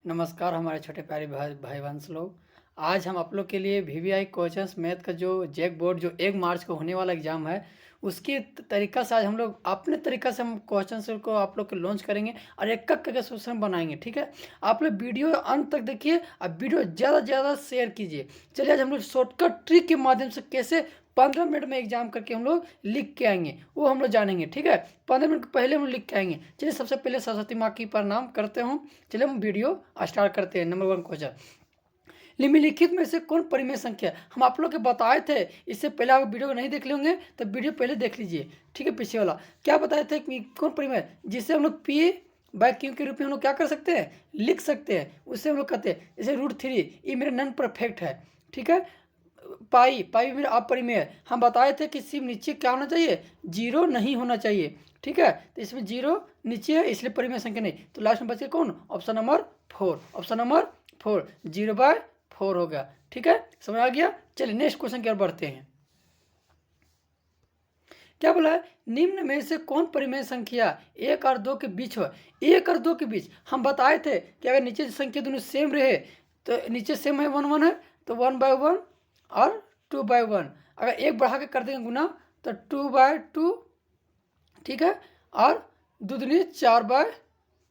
नमस्कार हमारे छोटे प्यारे भाई भाई वंश लोग। आज हम आप लोग के लिए वीवीआई क्वेश्चंस मैथ का जो जैक बोर्ड जो 1 मार्च को होने वाला एग्जाम है उसकी तरीका से आज हम लोग अपने तरीका से हम क्वेश्चन को आप लोग को लॉन्च करेंगे और एक एक करके सोल्यूशन बनाएंगे। ठीक है, आप लोग वीडियो अंत तक देखिए और वीडियो ज़्यादा से ज़्यादा शेयर कीजिए। चलिए आज हम लोग शॉर्टकट ट्रिक के माध्यम से कैसे 15 मिनट में एग्जाम करके हम लोग लिख के आएंगे वो हम लोग जानेंगे। ठीक है, 15 मिनट पहले हम लिख के आएंगे। चलिए सबसे पहले सरस्वती माँ की प्रणाम करते हूँ। चलिए हम वीडियो स्टार्ट करते हैं। नंबर 1 क्वेश्चन, निम्नलिखित में से कौन परिमेय संख्या है? हम आप लोग के बताए थे, इससे पहले आप वीडियो को नहीं देख लेंगे तो वीडियो पहले देख लीजिए। ठीक है, पीछे वाला क्या बताए थे कि कौन परिमेय जिससे हम लोग पी बाय क्यू के रूप में हम लोग क्या कर सकते हैं, लिख सकते हैं। उससे हम लोग कहते हैं जैसे √3, ये मेरा नॉन परफेक्ट है। ठीक है, पाई पाई मेरा अपरिमेय है। हम बताए थे कि सिर्फ नीचे क्या होना चाहिए, 0 नहीं होना चाहिए। ठीक है, तो इसमें 0 नीचे है इसलिए परिमेय संख्या नहीं। तो लास्ट में बच गया कौन, ऑप्शन नंबर 4। ऑप्शन नंबर 4 0/4 हो गया। ठीक है, समझ आ गया। चलिए नेक्स्ट क्वेश्चन की ओर बढ़ते हैं। क्या बोला है, निम्न में से कौन परिमेय संख्या 1 और 2 के बीच हो? 1 और 2 के बीच हम बताए थे कि अगर नीचे संख्या दोनों सेम रहे तो नीचे सेम है 1 1 है तो 1/1 और 2/1। अगर एक बढ़ा के कर देंगे गुना तो 2/2। ठीक है, और दूनी 4/2।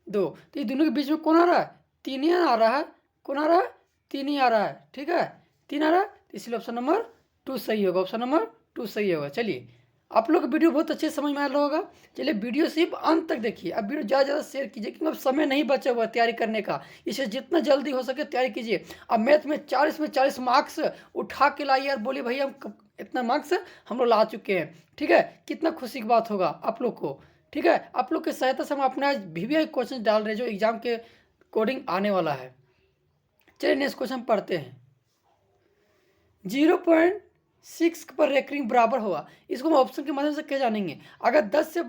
तो ये दोनों के बीच में कौन आ रहा है, 3 ही आ रहा है। कौन आ रहा है, 3 ही आ रहा है। ठीक है, 3 आ रहा है तो इसलिए ऑप्शन नंबर 2 सही होगा। ऑप्शन नंबर 2 सही होगा। चलिए आप लोग को वीडियो बहुत अच्छे से समझ में आ रहा होगा। चलिए वीडियो सिर्फ अंत तक देखिए। अब वीडियो ज़्यादा ज़्यादा शेयर कीजिए क्योंकि अब समय नहीं बचा हुआ तैयारी करने का। इसे जितना जल्दी हो सके तैयारी कीजिए। अब मैथ में 40 में 40 मार्क्स उठा के लाइए और बोलिए भैया हम इतना मार्क्स हम लोग ला चुके हैं। ठीक है, कितना खुशी की बात होगा आप लोग को। ठीक है, आप लोग की सहायता से हम अपना आज वीवीआई क्वेश्चन डाल रहे हैं जो एग्जाम के कोडिंग आने वाला है। चलिए नेक्स्ट क्वेश्चन पढ़ते हैं। 0.6 पर रेकरिंग बराबर होगा, इसको हम ऑप्शन के माध्यम से क्या जानेंगे। अगर 10 से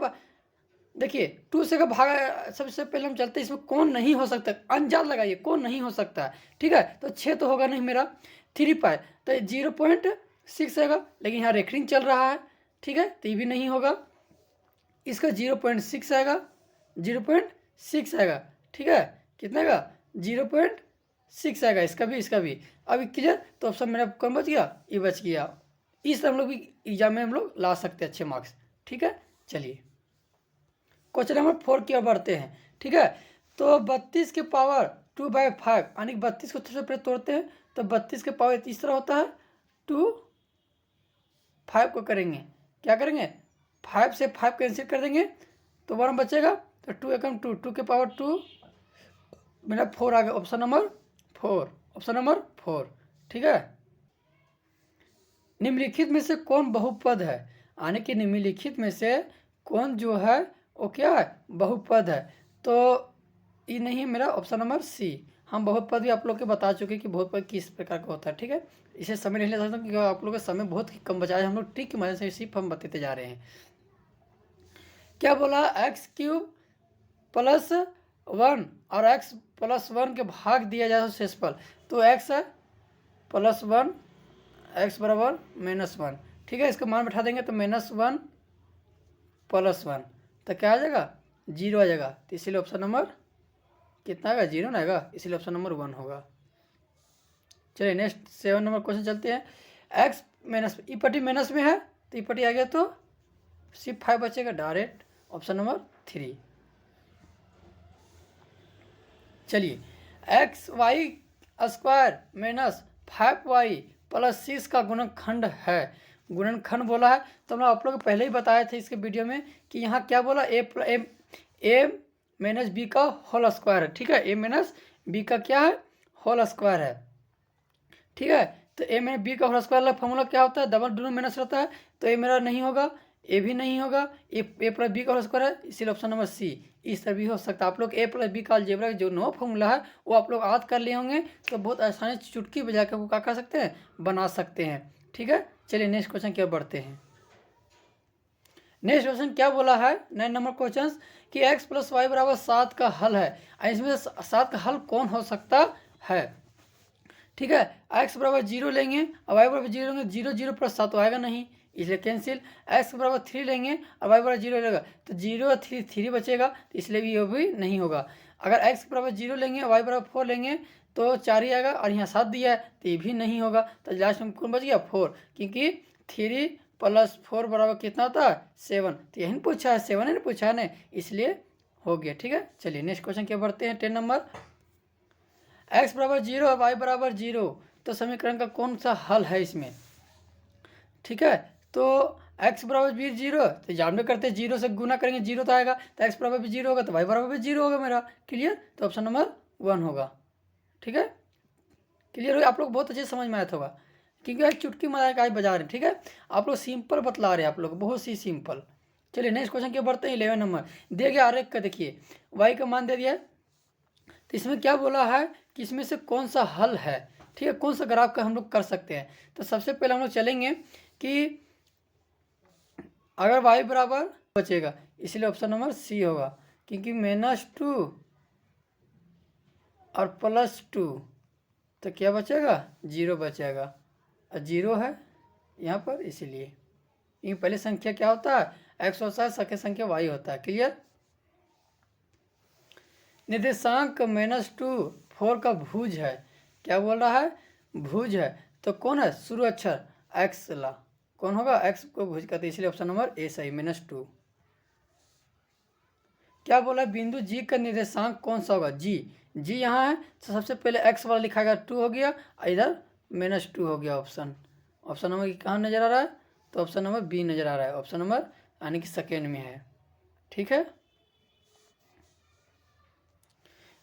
देखिए 2 से का भागा, सबसे पहले हम चलते हैं इसमें कौन नहीं हो सकता, अंदाज लगाइए कौन नहीं हो सकता है। ठीक है, तो 6 तो होगा नहीं मेरा, 3 पाए तो 0.6 आएगा, लेकिन यहाँ रेकरिंग चल रहा है। ठीक है, तो ये भी नहीं होगा। इसका 0.6 आएगा, 0.6 आएगा। ठीक है, कितना आएगा, 0.6 आएगा। इसका भी अभी क्लियर। तो ऑप्शन मेरा कौन बच गया, ये बच गया। इस हम लोग भी एग्जाम में हम लोग ला सकते हैं अच्छे मार्क्स। ठीक है, चलिए क्वेश्चन नंबर 4 की ओर बढ़ते हैं। ठीक है, तो 32 के पावर 2/5 यानी 32 को सबसे पहले तोड़ते हैं तो 32 के पावर इस तरह होता है। 2 5 को करेंगे, क्या करेंगे, 5 से 5 कैंसिल कर देंगे तो 1 बचेगा। तो 2 एकम 2, 2 के पावर 2 मेरा 4 आ गया। Option number 4, option number 4। ठीक है, निम्नलिखित में से कौन बहुपद है, यानी कि निम्नलिखित में से कौन जो है वो क्या है, बहुपद है। तो ये नहीं मेरा ऑप्शन नंबर सी। हम बहुपद भी आप लोग के बता चुके कि बहुपद किस प्रकार का होता है। ठीक है, इसे समय नहीं ले सकता क्योंकि आप लोग का समय बहुत ही कम बचा है। हम लोग ट्रिक की मदद से सिर्फ हम बताते जा रहे हैं। क्या बोला, x³ + 1 और x+1 के भाग दिया जाए तो शेषफल। तो x है +1, x बराबर -1। ठीक है, इसका मान बैठा देंगे तो -1 + 1 तो क्या आ जाएगा, 0 आ जाएगा। तो इसीलिए ऑप्शन नंबर कितना आएगा, 0 ना आएगा, इसीलिए ऑप्शन नंबर 1 होगा। चलिए नेक्स्ट 7 नंबर क्वेश्चन चलते हैं। x माइनस ई पट्टी माइनस में है तो ई पट्टी आ गया तो सिर्फ 5 बचेगा डायरेक्ट। Option number 3। चलिए x² - 5y + 6 का गुणनखंड है। गुणनखंड बोला है तो हम आप लोग पहले ही बताए थे इसके वीडियो में कि यहाँ क्या बोला, a - b का होल स्क्वायर है। ठीक है, a - b का क्या है, होल स्क्वायर है। ठीक है, तो a - b का होल स्क्वायर वाला फॉर्मूला क्या होता है, डबल डोनों माइनस रहता है। तो ये मेरा नहीं होगा, ए भी नहीं होगा, a + b का होल स्क्वायर है, इसीलिए ऑप्शन नंबर सी। इस तरह भी हो सकता है। आप लोग a + b का अलजेब्रा जो नो फॉर्मूला है वो आप लोग याद कर लिए होंगे तो बहुत आसानी से चुटकी बजा कर वो क्या कर सकते हैं, बना सकते हैं। ठीक है, चलिए नेक्स्ट क्वेश्चन की ओर बढ़ते हैं। नेक्स्ट क्वेश्चन क्या बोला है, 9 नंबर क्वेश्चन कि x + y = 7 का हल है। इसमें 7 का हल कौन हो सकता है। ठीक है, x बराबर 0 लेंगे और y बराबर 0 लेंगे, 0 0 + 7 तो आएगा नहीं, इसलिए कैंसिल। x बराबर 3 लेंगे और y बराबर 0 लेगा तो 0 3 3 बचेगा, तो इसलिए भी ये भी नहीं होगा। अगर x बराबर 0 लेंगे, y बराबर 4 लेंगे तो 4 ही आएगा, और यहाँ 7 दिया है तो ये भी नहीं होगा। तो लास्ट में कौन बच गया? 4, क्योंकि 3 + 4 बराबर कितना होता है? 7। तो यही पूछा है, 7 है ना पूछा है ना, इसलिए हो गया। ठीक है, चलिए नेक्स्ट क्वेश्चन क्या बढ़ते हैं। 10 नंबर, x बराबर 0 और y बराबर 0, तो समीकरण का कौन सा हल है इसमें? ठीक है, तो x बराबर भी 0, तो जान में करते हैं 0 से गुना करेंगे 0 तो आएगा, तो x बराबर भी 0 होगा तो y बराबर भी 0 होगा मेरा। क्लियर? तो ऑप्शन नंबर 1 होगा। ठीक है, क्लियर हो? आप लोग बहुत अच्छे समझ में आया होगा, क्योंकि एक चुटकी मार का बजा रहे हैं। ठीक है, आप लोग सिंपल बतला रहे हैं, आप लोग बहुत सी सिंपल। चलिए नेक्स्ट क्वेश्चन क्या बढ़ते हैं। 11 नंबर दे गया आरेख का, देखिए y का मान दे दिया है, तो इसमें क्या बोला है कि इसमें से कौन सा हल है। ठीक है, कौन सा ग्राफ का हम लोग कर सकते हैं। तो सबसे पहले हम लोग चलेंगे कि अगर y बराबर बचेगा, इसलिए ऑप्शन नंबर सी होगा, क्योंकि -2 और +2, तो क्या बचेगा? 0 बचेगा, और 0 है यहाँ पर, इसीलिए ये पहले संख्या क्या होता है? x होता है, सके संख्या y होता है। क्लियर? निर्देशांक -2 4 का भुज है। क्या बोल रहा है? भुज है, तो कौन है? शुरू अक्षर x ला, कौन होगा? x को भुज करते, इसलिए ऑप्शन नंबर ए सही, -2। क्या बोला? बिंदु G का निर्देशांक कौन सा होगा? G यहाँ है, तो सबसे पहले x वाला लिखा गया 2 हो गया, और इधर -2 हो गया। ऑप्शन नंबर कहाँ नजर आ रहा है? तो ऑप्शन नंबर बी नजर आ रहा है, ऑप्शन नंबर यानी कि सेकेंड में है। ठीक है,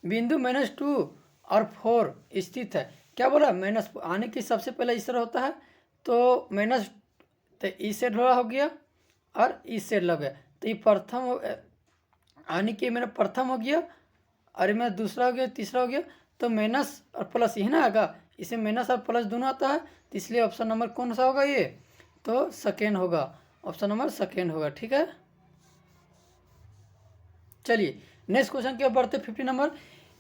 बिंदु -2 और 4 स्थित है। क्या बोला? माइनस आने की सबसे पहले इस तरह होता है, तो माइनस, तो इस सेट हो गया और इस सेट लग गया, तो ये प्रथम आने के मेरा प्रथम हो गया, और मेरा दूसरा हो गया, तीसरा हो गया, तो माइनस और प्लस यही ना आएगा, इसे माइनस और प्लस दोनों आता है, तो इसलिए ऑप्शन नंबर कौन सा होगा? ये तो सेकेंड होगा, ऑप्शन नंबर सेकेंड होगा। ठीक है, चलिए नेक्स्ट क्वेश्चन क्या बढ़ते? 50 नंबर,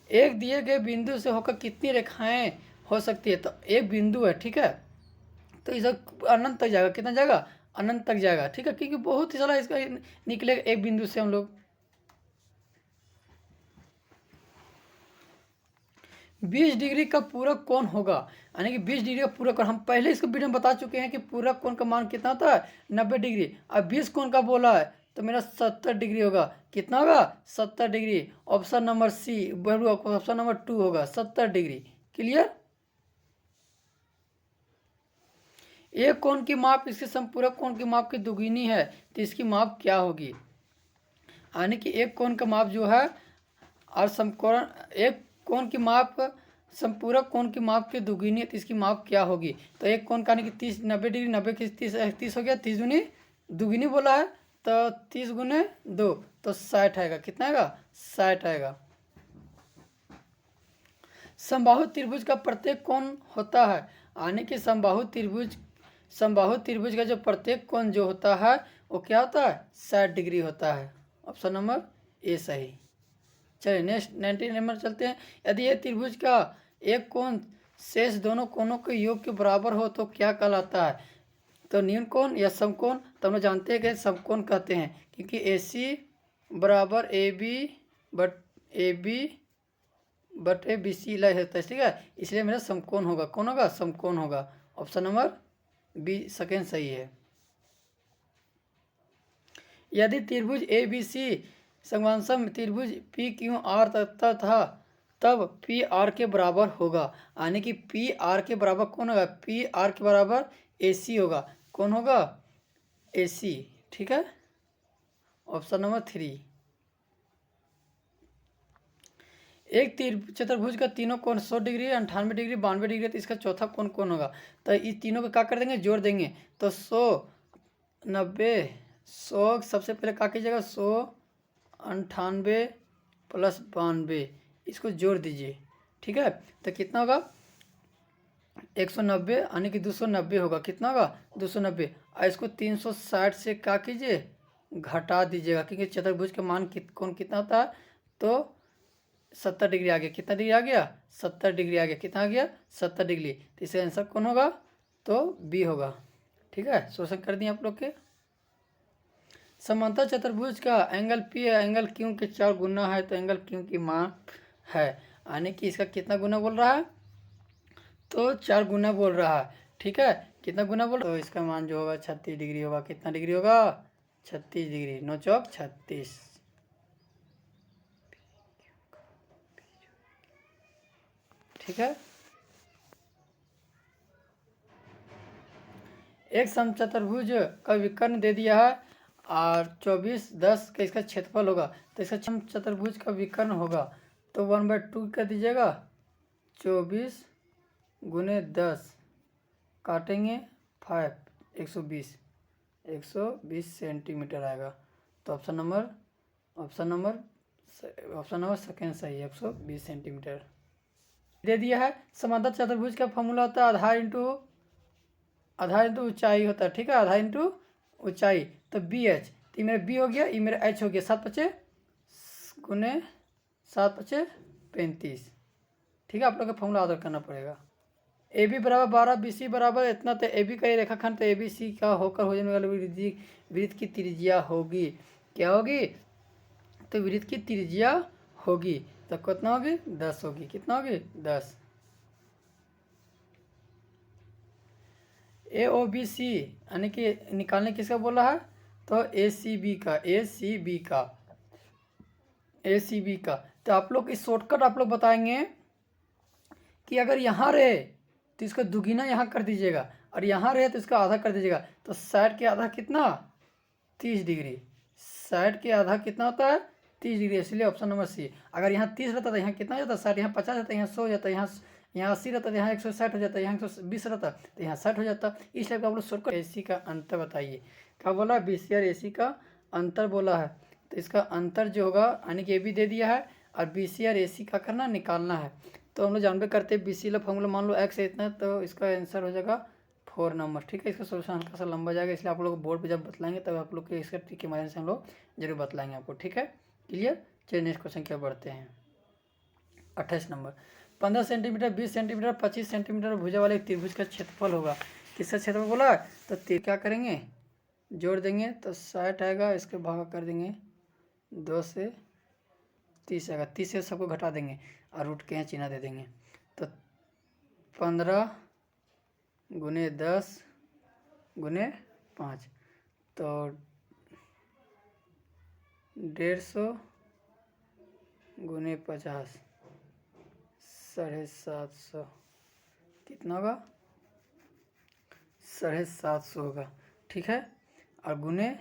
एक दिए गए बिंदु से होकर कितनी रेखाएं हो सकती है? तो एक बिंदु है, ठीक है, तो इधर अनंत तक जाएगा। कितना जाएगा? अनंत तक जाएगा। ठीक है, क्योंकि बहुत ही सारा इसका निकलेगा एक बिंदु से हम लोग। 20 डिग्री का पूरक कोण होगा, यानी कि 20 डिग्री का पूरक कोण, हम पहले इसको वीडियो में बता चुके हैं कि पूरक कोण का मान कितना होता है? 90 डिग्री। अब 20 कोण का बोला है, तो मेरा 70 डिग्री होगा। कितना होगा? 70 degree. Option number C, option number 2 होगा, 70 डिग्री। क्लियर? एक कोण की माप इसके संपूरक कोण की माप की दुगुनी है, तो इसकी माप क्या होगी? यानी कि एक कोण का माप जो है और समकोण, एक कोण की माप संपूरक कोण की माप की दुगुनी है, तो इसकी माप क्या होगी? तो एक कोण का यानी कि 30 90 डिग्री, 90 की 30 हो गया, 30 दूनी दुगुनी बोला है, तो 30 गुने 2 तो 60 आएगा। कितना आएगा? 60 आएगा। समबाहु त्रिभुज का प्रत्येक कोण होता है, यानी कि समबाहु त्रिभुज का जो प्रत्येक कोण जो होता है वो क्या होता है? 60 डिग्री होता है। ऑप्शन नंबर ए सही। चलिए नेक्स्ट 19 नंबर चलते हैं। यदि ये त्रिभुज का एक कोण शेष दोनों कोणों के योग के बराबर हो तो क्या कहलाता है? तो न्यून कोण या समकोण, तो हम लोग जानते हैं कि समकोण कहते हैं, क्योंकि ए सी बराबर ए बी बटे बी सी लय होता है। ठीक है, इसलिए मेरा समकोण होगा। कौन होगा? समकोण होगा। ऑप्शन नंबर बी सेकेंड सही है। यदि त्रिभुज ए बी सी समसम त्रिभुज पी क्यू आर था, तब पी आर के बराबर होगा, यानी कि पी आर के बराबर कौन होगा? पी आर के बराबर ए सी होगा। कौन होगा? ए सी। ठीक है, ऑप्शन नंबर 3। एक चतुर्भुज का तीनों कोण 100 डिग्री, 98 डिग्री, 92 डिग्री, तो इसका चौथा कोण कौन होगा? तो इस तीनों को क्या कर देंगे? जोड़ देंगे, तो 100 90 100 सबसे पहले क्या कीजिएगा? 100 98 + 92, इसको जोड़ दीजिए। ठीक है, तो कितना होगा? 190, यानी कि 290 होगा। कितना होगा? 290। और इसको 360 से क्या कीजिए? घटा दीजिएगा, क्योंकि चतुर्भुज का मान कौन कितना होता है? तो 70 डिग्री आ गया। कितना डिग्री आ गया? 70 डिग्री आ गया। कितना आ गया? 70 डिग्री। तो इसका आंसर कौन होगा? तो बी होगा। ठीक है, शोषण कर दिए आप लोग के। समांतर चतुर्भुज का एंगल पी एंगल क्यू के 4 गुना है, तो एंगल क्यू की मान है, यानी कि इसका कितना गुना बोल रहा है, तो 4 गुना बोल रहा है। ठीक है, कितना गुना बोल, तो इसका मान जो होगा 36 डिग्री होगा। कितना डिग्री होगा, 36 डिग्री, 9 चौक 36। ठीक है, एक समचतुर्भुज का विकर्ण दे दिया है और 24 10 का इसका क्षेत्रफल होगा, तो इसका समचतुर्भुज का विकर्ण होगा तो 1/2 कर दीजिएगा। 24 गुने 10 काटेंगे 5, 120 सेंटीमीटर आएगा। तो ऑप्शन नंबर सेकेंड सही है, 120 सेंटीमीटर दे दिया है। समांतर चतुर्भुज का फॉर्मूला होता है आधार इंटू ऊंचाई होता है। ठीक है, आधार इंटू ऊंचाई, तो BH, तो ये मेरा B हो गया, ये मेरा H हो गया। 7×5 गुने 7×5 35। ठीक है, आप लोग का फॉर्मूला आदर करना पड़ेगा। AB बराबर 12, BC बराबर इतना, तो AB का ये रेखाखंड, तो ABC का होकर हो जाने वाली वृत्त की त्रिज्या होगी, क्या होगी, तो वृत्त की त्रिज्या होगी, तो कितना होगी, 10 होगी। कितना होगी, 10। AOBC यानी कि निकालने किसका बोला है, तो ACB का। तो आप लोग इस शॉर्टकट आप लोग बताएंगे कि अगर यहाँ रहे तो इसका दुगुना यहाँ कर दीजिएगा, और यहाँ रहे तो इसका आधा कर दीजिएगा। तो 60 के आधा कितना, 30 डिग्री। 60 के आधा कितना होता है, 30 डिग्री, इसलिए ऑप्शन नंबर सी। अगर यहाँ 30 रहता तो यहाँ कितना हो जाता, 60, यहाँ 50 रहता, यहाँ 100 हो जाता, यहाँ 80 रहता, यहाँ 160 हो जाता, यहाँ 120 रहता तो यहाँ 60 हो जाता। इस टाइप का आप लोग शॉर्टकट। AC का अंतर बताइए, क्या बोला, BC और AC का अंतर बोला है, तो इसका अंतर जो होगा, यानी कि AB दे दिया है और BC और AC का करना निकालना है। तो हम लोग जानबे करते हैं BC का फॉर्मूला मान लो x है इतना, तो इसका आंसर हो जाएगा 4 नंबर। ठीक है, इसका सोल्यूशन हल्का सा लंबा जाएगा, इसलिए आप लोग बोर्ड पे जब बतलाएंगे तब आप लोग के इसका ट्रिक के माध्यम से हम लोग जरूर बतलाएंगे आपको। ठीक है, क्लियर। चलिए नेक्स्ट क्वेश्चन क्या बढ़ते हैं। 28 नंबर, 15 सेंटीमीटर, 20 सेंटीमीटर, 25 सेंटीमीटर भुजा वाले एक त्रिभुज का क्षेत्रफल होगा। किसका क्षेत्रफल बोला, तो क्या करेंगे, जोड़ देंगे तो 60 आएगा, इसके भागा कर देंगे 2 से 30 आएगा, 30 से सबको घटा देंगे और रूट के यहाँ चिन्ह दे देंगे। तो 15 गुने 10 गुने 5, तो 150 गुने 50, 750, कितना होगा, 750 होगा। ठीक है, और गुने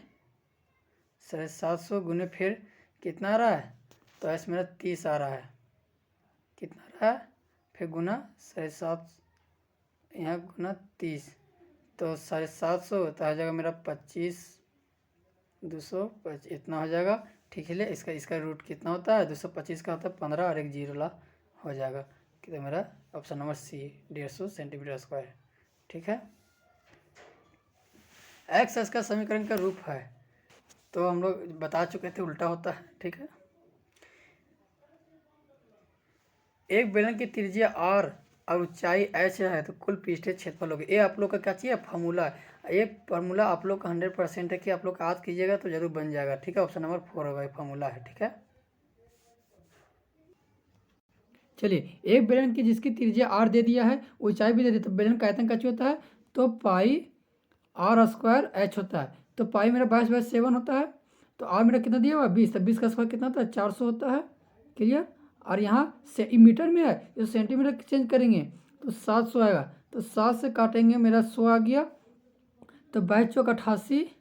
750 गुने फिर कितना आ रहा है, तो ऐसे मेरा 30 आ रहा है। कितना आ रहा है, फिर गुना 750, यहाँ गुना 30, तो 750 तो आ जाएगा मेरा 25, 225 इतना हो जाएगा। ठीक है, इसका रूट कितना होता है, 225 का होता है 15 और एक जीरो हो जाएगा। तो मेरा option number C, 150 centimetre square. ठीक है, एक्स का समीकरण का रूप है, तो हम लोग बता चुके थे उल्टा होता है। ठीक है, एक बेलन की त्रिज्या r और ऊंचाई h है, तो कुल पृष्ठीय क्षेत्रफल होगी। ये आप लोग का क्या चाहिए, फार्मूला है। ये फार्मूला आप लोग का 100% है कि आप लोग याद कीजिएगा तो जरूर बन जाएगा। ठीक है, ऑप्शन नंबर 4 होगा, फार्मूला है। ठीक है, चलिए, एक बेलन की जिसकी त्रिज्या r दे दिया है, ऊंचाई भी दे दिया, तो बेलन का आयतन कैसे होता है, तो पाई r² h होता है। तो पाई मेरा 22/7 होता है, तो r मेरा कितना दिया हुआ, 20, तो 20 का स्क्वायर कितना होता है, 400 होता है। क्लियर, और यहाँ से मीटर में है, तो सेंटीमीटर चेंज करेंगे तो 700 आएगा, तो 7 से काटेंगे मेरा 100 आ गया, तो 22 चौक 88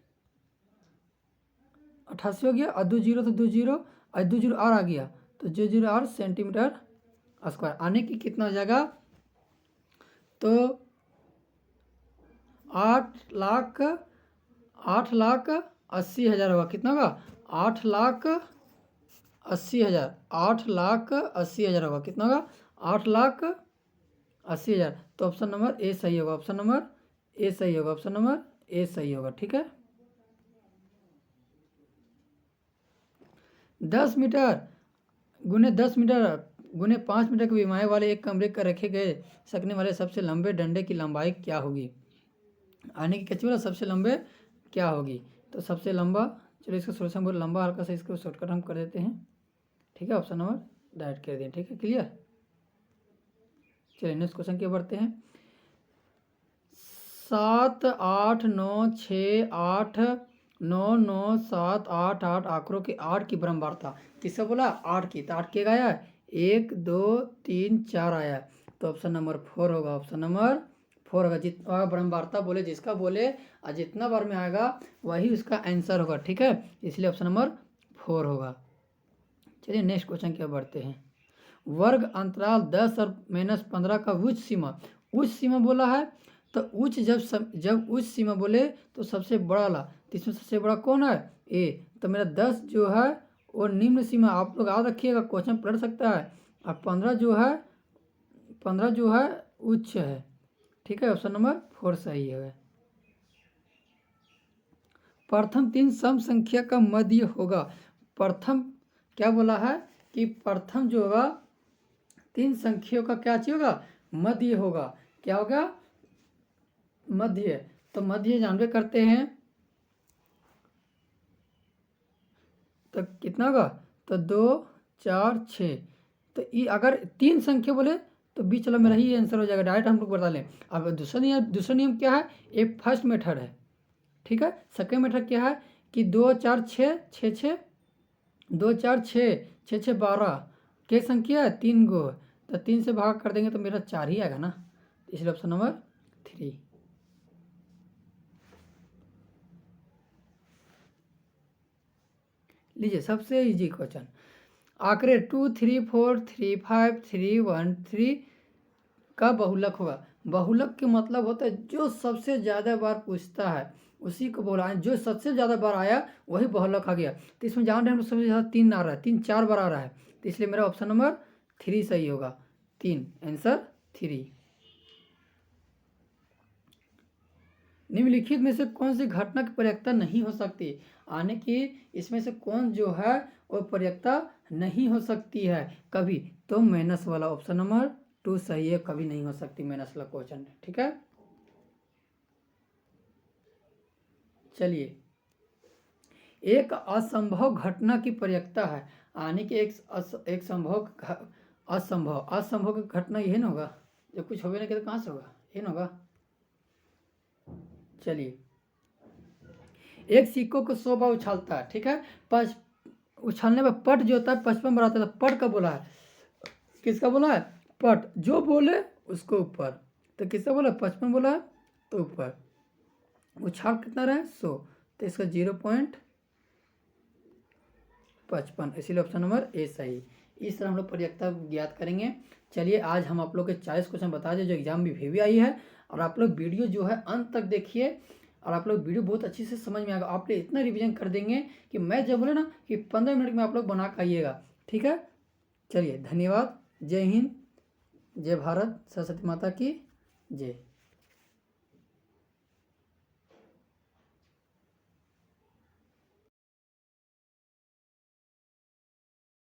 हो गया, और 2 जीरो तो 2 जीरो, और 2 जीरो r आ गया, तो 2 जीरो r सेंटीमीटर स्क्वायर आने की कितना हो जाएगा, तो 8,80,000 होगा। कितना होगा, 8,80,000, 8,80,000 होगा। कितना होगा, 8,80,000। तो ऑप्शन नंबर ए सही होगा, ऑप्शन नंबर ए सही होगा, ऑप्शन नंबर ए सही होगा। ठीक है, 10 मीटर गुने 10 मीटर गुने 5 मीटर की विमाएँ वाले एक कमरे का रखे गए सकने वाले सबसे लंबे डंडे की लंबाई क्या होगी। आने की कैसे बोला, सबसे लंबे क्या होगी, तो सबसे लंबा चलिए इसका सोल्यूशन बहुत लंबा हल्का सा, इसको शॉर्टकट हम कर देते हैं, ठीक है। ऑप्शन नंबर डायरेक्ट कर दें, ठीक है, क्लियर। चलिए नेक्स्ट क्वेश्चन की बढ़ते हैं। 7 8 9 6 8 9 9 7 8 8 आंकड़ों के 8 की ब्रह्मवार्ता किससे बोला? 8 की। तो 8 के आया है 1 2 3 4 आया है, तो ऑप्शन नंबर 4 होगा। ऑप्शन नंबर 4 होगा। जितना ब्रह्मवार्ता बोले जिसका बोले और जितना बार में आएगा वही उसका आंसर होगा, ठीक है, इसलिए ऑप्शन नंबर 4 होगा। चलिए नेक्स्ट क्वेश्चन की ओर बढ़ते हैं। वर्ग अंतराल 10 और -15 का उच्च सीमा, उच्च सीमा बोला है तो उच्च जब उच्च सीमा बोले तो सबसे बड़ा ला, तो इसमें सबसे बड़ा कौन है? ए। तो मेरा 10 जो है वो निम्न सीमा, आप लोग याद रखिएगा, क्वेश्चन पलट सकता है। और 15 जो है उच्च है, ठीक है, ऑप्शन नंबर 4 सही है। प्रथम 3 सम संख्या का मध्य होगा। प्रथम क्या बोला है कि प्रथम जो होगा 3 संख्याओं का क्या चीज होगा? मध्य होगा। क्या होगा? मध्य। तो मध्य जानबे करते हैं, तो कितना होगा? तो 2 4 6। तो ये अगर 3 संख्या बोले तो बीच वाला मेरा ही आंसर हो जाएगा, डायरेक्ट हम लोग बता लें। अब दूसरा नियम क्या है? ये फर्स्ट मेथड है, ठीक है। सेकेंड मेथड क्या है कि 2 4 6 6 6 2 4 6 6 6 12 क्या संख्या है? 3 गो, तो 3 से भाग कर देंगे तो मेरा 4 ही आएगा ना, इसलिए ऑप्शन नंबर 3। लीजिए सबसे इजी क्वेश्चन, आंकड़े 2 3 4 3 5 3 1 3 का बहुलक होगा। बहुलक के मतलब होता है जो सबसे ज़्यादा बार पूछता है उसी को बोला है, जो सबसे ज़्यादा बार आया वही बहुलक आ गया। तो इसमें जान रहे हैं सबसे ज़्यादा 3 आ रहा है, 3 4 बार आ रहा है, तो इसलिए मेरा ऑप्शन नंबर 3 सही होगा। 3 आंसर 3। निम्नलिखित में से कौन सी घटना की प्रयोक्ता नहीं हो सकती? आने की इसमें से कौन जो है वो प्रयोक्ता नहीं हो सकती है कभी? तो माइनस वाला ऑप्शन नंबर 2 सही है, कभी नहीं हो सकती माइनस वाला क्वेश्चन, ठीक है। चलिए, एक असंभव घटना की प्रयोक्ता है, आने की एक संभव असंभव की घटना यही ना होगा, जब कुछ होगा नहीं तो कहाँ से होगा? ये ना होगा। चलिए, एक सिक्कों को 100 बार उछालता है, ठीक है, उछालने पर पट जो होता है 55 बार आता है, तो पट का बोला है, किसका बोला है? पट। जो बोले उसको ऊपर, तो किसका बोला? 55 बोला है तो ऊपर। उछाल कितना रहे? 100, तो इसका 0.55, इसीलिए ऑप्शन नंबर ए सही। इस तरह हम लोग प्रयोक्ता ज्ञात करेंगे। चलिए आज हम आप लोग के 40 क्वेश्चन बता दें जो एग्जाम में भी आई है, और आप लोग वीडियो जो है अंत तक देखिए, और आप लोग वीडियो बहुत अच्छी से समझ में आएगा। आप लोग इतना रिवीजन कर देंगे कि मैं जब बोले ना कि 15 मिनट में आप लोग बना के आइएगा, ठीक है। चलिए धन्यवाद, जय हिंद, जय भारत, सरस्वती माता की जय।